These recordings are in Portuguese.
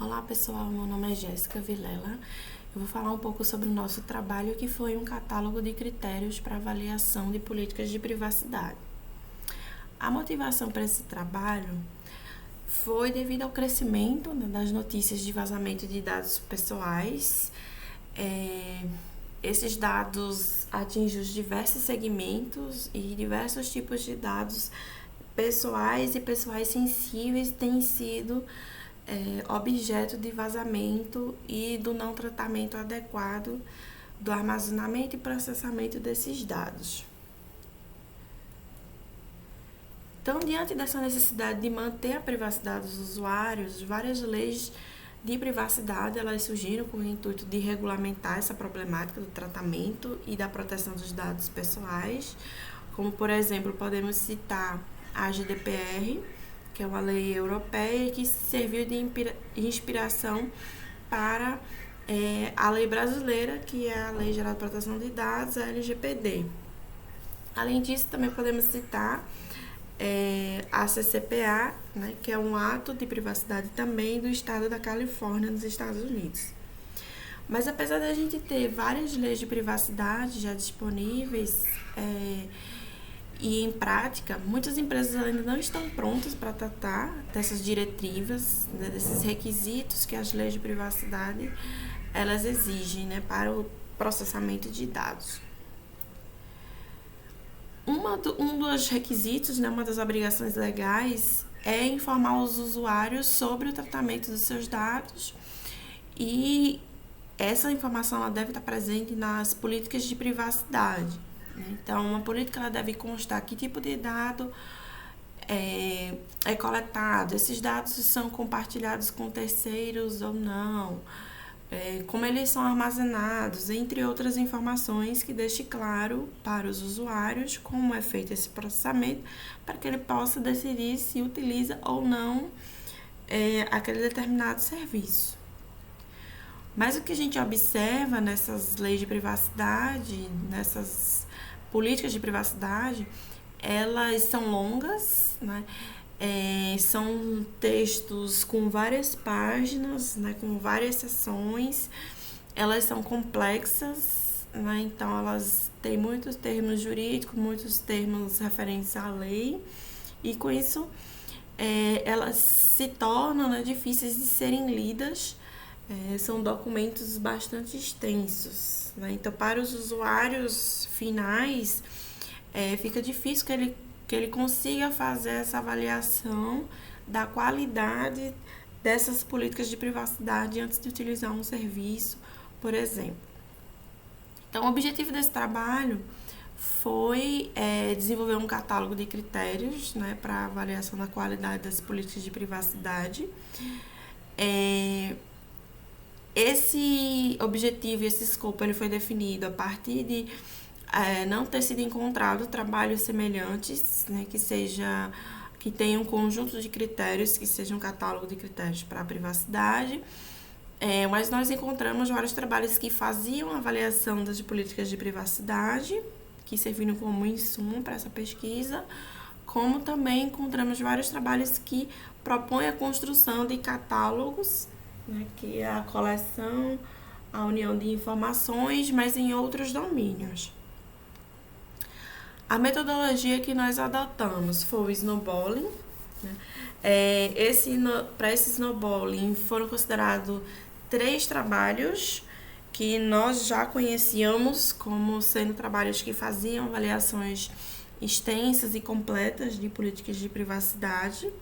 Olá pessoal, meu nome é Jéssica Vilela. Eu vou falar um pouco sobre o nosso trabalho, que foi um catálogo de critérios para avaliação de políticas de privacidade. A motivação para esse trabalho foi devido ao crescimento das notícias de vazamento de dados pessoais. Esses dados atingem os diversos segmentos e diversos tipos de dados pessoais e pessoais sensíveis têm sido objeto de vazamento e do não tratamento adequado do armazenamento e processamento desses dados. Então, diante dessa necessidade de manter a privacidade dos usuários, várias leis de privacidade elas surgiram com o intuito de regulamentar essa problemática do tratamento e da proteção dos dados pessoais, como, por exemplo, podemos citar a GDPR, que é uma lei europeia que serviu de inspiração para a lei brasileira, que é a Lei Geral de Proteção de Dados, a LGPD. Além disso, também podemos citar a CCPA, né, que é um ato de privacidade também do estado da Califórnia, nos Estados Unidos. Mas apesar da gente ter várias leis de privacidade já disponíveis e em prática, muitas empresas ainda não estão prontas para tratar dessas diretivas, né, desses requisitos que as leis de privacidade elas exigem, né, para o processamento de dados. Um dos requisitos, né, uma das obrigações legais é informar os usuários sobre o tratamento dos seus dados, e essa informação ela deve estar presente nas políticas de privacidade. Então, uma política ela deve constar que tipo de dado é coletado, esses dados são compartilhados com terceiros ou não, como eles são armazenados, entre outras informações que deixe claro para os usuários como é feito esse processamento, para que ele possa decidir se utiliza ou não aquele determinado serviço. Mas o que a gente observa nessas leis de privacidade, nessas políticas de privacidade, elas são longas, né? São textos com várias páginas, né? Com várias seções, elas são complexas, né? Então elas têm muitos termos jurídicos, muitos termos referentes à lei, e com isso elas se tornam, né, difíceis de serem lidas. São documentos bastante extensos, né? Então, para os usuários finais, fica difícil que ele consiga fazer essa avaliação da qualidade dessas políticas de privacidade antes de utilizar um serviço, por exemplo. Então, o objetivo desse trabalho foi desenvolver um catálogo de critérios, né, para avaliação da qualidade das políticas de privacidade. Esse objetivo e esse escopo ele foi definido a partir de não ter sido encontrado trabalhos semelhantes, né, que tenham um conjunto de critérios, que seja um catálogo de critérios para a privacidade, mas nós encontramos vários trabalhos que faziam avaliação das políticas de privacidade, que serviram como insumo para essa pesquisa, como também encontramos vários trabalhos que propõem a construção de catálogos, né, que é a coleção, a união de informações, mas em outros domínios. A metodologia que nós adotamos foi o snowballing, né? Para esse snowballing foram considerados 3 trabalhos que nós já conhecíamos como sendo trabalhos que faziam avaliações extensas e completas de políticas de privacidade.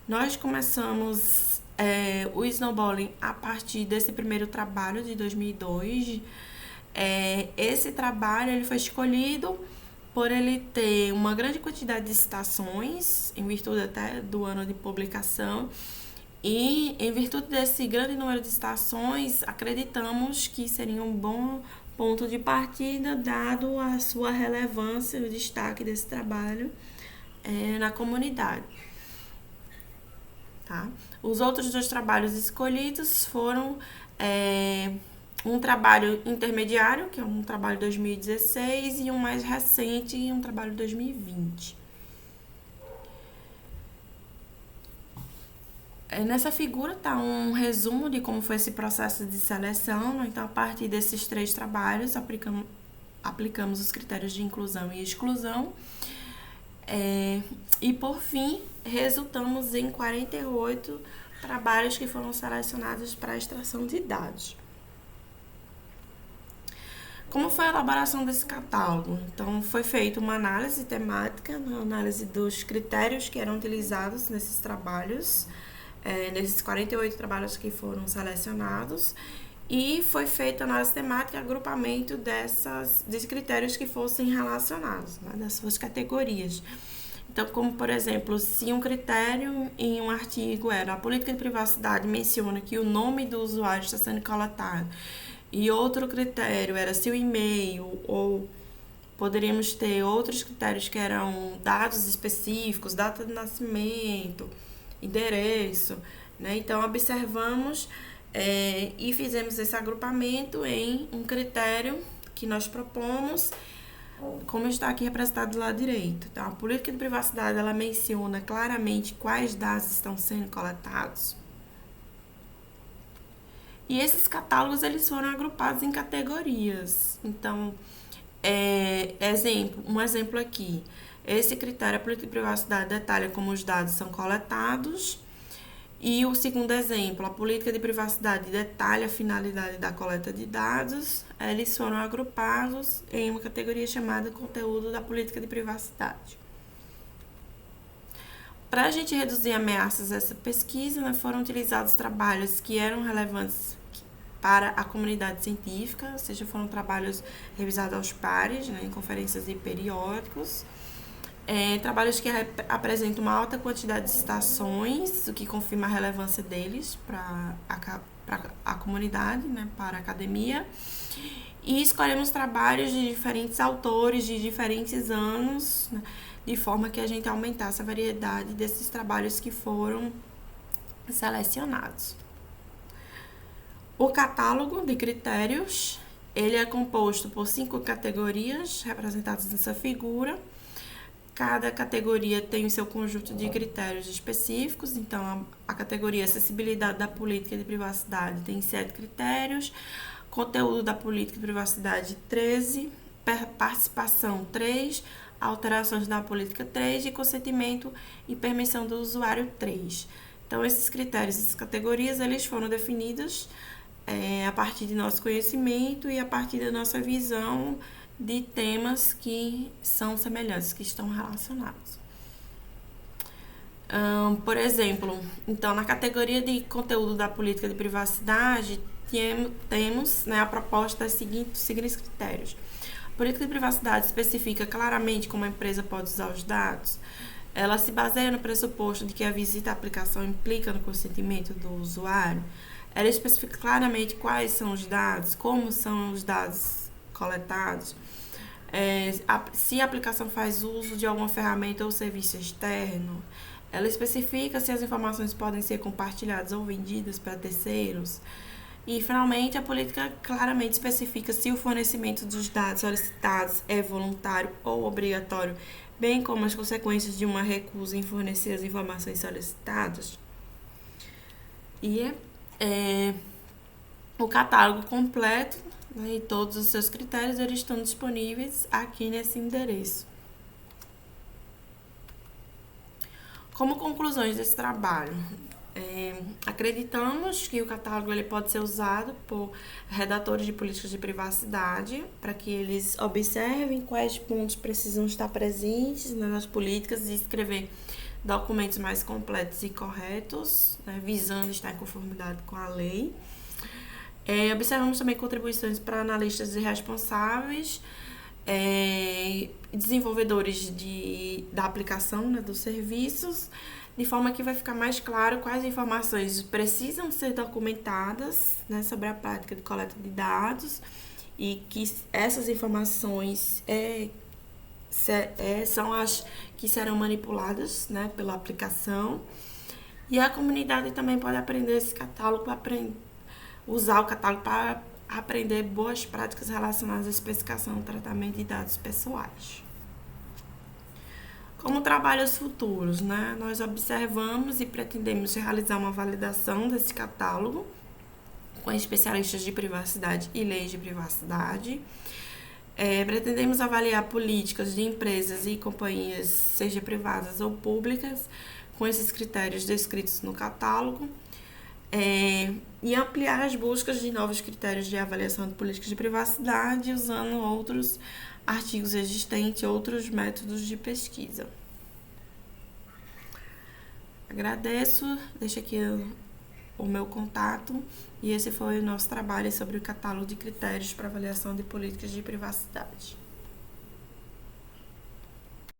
Nós começamos o snowballing a partir desse primeiro trabalho de 2002. Esse trabalho ele foi escolhido por ele ter uma grande quantidade de citações, em virtude até do ano de publicação, e em virtude desse grande número de citações, acreditamos que seria um bom ponto de partida, dado a sua relevância e o destaque desse trabalho na comunidade. Tá? Os outros 2 trabalhos escolhidos foram um trabalho intermediário, que é um trabalho de 2016, e um mais recente, um trabalho de 2020. Nessa figura está um resumo de como foi esse processo de seleção, né? Então, a partir desses 3 trabalhos, aplicamos os critérios de inclusão e exclusão. E, por fim, resultamos em 48 trabalhos que foram selecionados para a extração de dados. Como foi a elaboração desse catálogo? Então, foi feita uma análise temática, uma análise dos critérios que eram utilizados nesses trabalhos, nesses 48 trabalhos que foram selecionados, e foi feita análise temática e agrupamento desses critérios que fossem relacionados, né, das suas categorias. Então, como, por exemplo, se um critério em um artigo era a política de privacidade menciona que o nome do usuário está sendo coletado, e outro critério era se o e-mail, ou poderíamos ter outros critérios que eram dados específicos, data de nascimento, endereço, né? Então, observamos e fizemos esse agrupamento em um critério que nós propomos, como está aqui representado do lado direito. Então, a política de privacidade, ela menciona claramente quais dados estão sendo coletados. E esses catálogos, eles foram agrupados em categorias. Então, um exemplo aqui. Esse critério, a política de privacidade, detalha como os dados são coletados. E o segundo exemplo, a política de privacidade detalha a finalidade da coleta de dados. Eles foram agrupados em uma categoria chamada conteúdo da política de privacidade. Para a gente reduzir ameaças a essa pesquisa, né, foram utilizados trabalhos que eram relevantes para a comunidade científica, ou seja, foram trabalhos revisados aos pares, né, em conferências e periódicos. Trabalhos que apresentam uma alta quantidade de citações, o que confirma a relevância deles para a comunidade, né, para a academia. E escolhemos trabalhos de diferentes autores, de diferentes anos, né, de forma que a gente aumentasse a variedade desses trabalhos que foram selecionados. O catálogo de critérios, ele é composto por 5 categorias representadas nessa figura. Cada categoria tem o seu conjunto de critérios específicos. Então, a categoria acessibilidade da política de privacidade tem 7 critérios, conteúdo da política de privacidade 13, participação 3, alterações na política 3 e consentimento e permissão do usuário 3. Então, esses critérios, essas categorias, eles foram definidos a partir de nosso conhecimento e a partir da nossa visão de temas que são semelhantes, que estão relacionados. Por exemplo, então, na categoria de conteúdo da política de privacidade, temos, né, a proposta dos seguintes critérios. A política de privacidade especifica claramente como a empresa pode usar os dados. Ela se baseia no pressuposto de que a visita à aplicação implica no consentimento do usuário. Ela especifica claramente quais são os dados, como são os dados coletados, se a aplicação faz uso de alguma ferramenta ou serviço externo. Ela especifica se as informações podem ser compartilhadas ou vendidas para terceiros. E, finalmente, a política claramente especifica se o fornecimento dos dados solicitados é voluntário ou obrigatório, bem como as consequências de uma recusa em fornecer as informações solicitadas. E o catálogo completo, né, e todos os seus critérios, eles estão disponíveis aqui nesse endereço. Como conclusões desse trabalho, acreditamos que o catálogo ele pode ser usado por redatores de políticas de privacidade para que eles observem quais pontos precisam estar presentes nas políticas e escrever documentos mais completos e corretos, né, visando estar em conformidade com a lei. Observamos também contribuições para analistas e responsáveis, desenvolvedores da aplicação, né, dos serviços, de forma que vai ficar mais claro quais informações precisam ser documentadas, né, sobre a prática de coleta de dados, e que essas informações são as que serão manipuladas, né, pela aplicação. E a comunidade também pode aprender esse catálogo, usar o catálogo para aprender boas práticas relacionadas à especificação e tratamento de dados pessoais. Como trabalhos futuros, né? Nós observamos e pretendemos realizar uma validação desse catálogo com especialistas de privacidade e leis de privacidade. Pretendemos avaliar políticas de empresas e companhias, seja privadas ou públicas, com esses critérios descritos no catálogo, e ampliar as buscas de novos critérios de avaliação de políticas de privacidade usando outros artigos existentes, outros métodos de pesquisa. Agradeço, deixo aqui o meu contato e esse foi o nosso trabalho sobre o catálogo de critérios para avaliação de políticas de privacidade.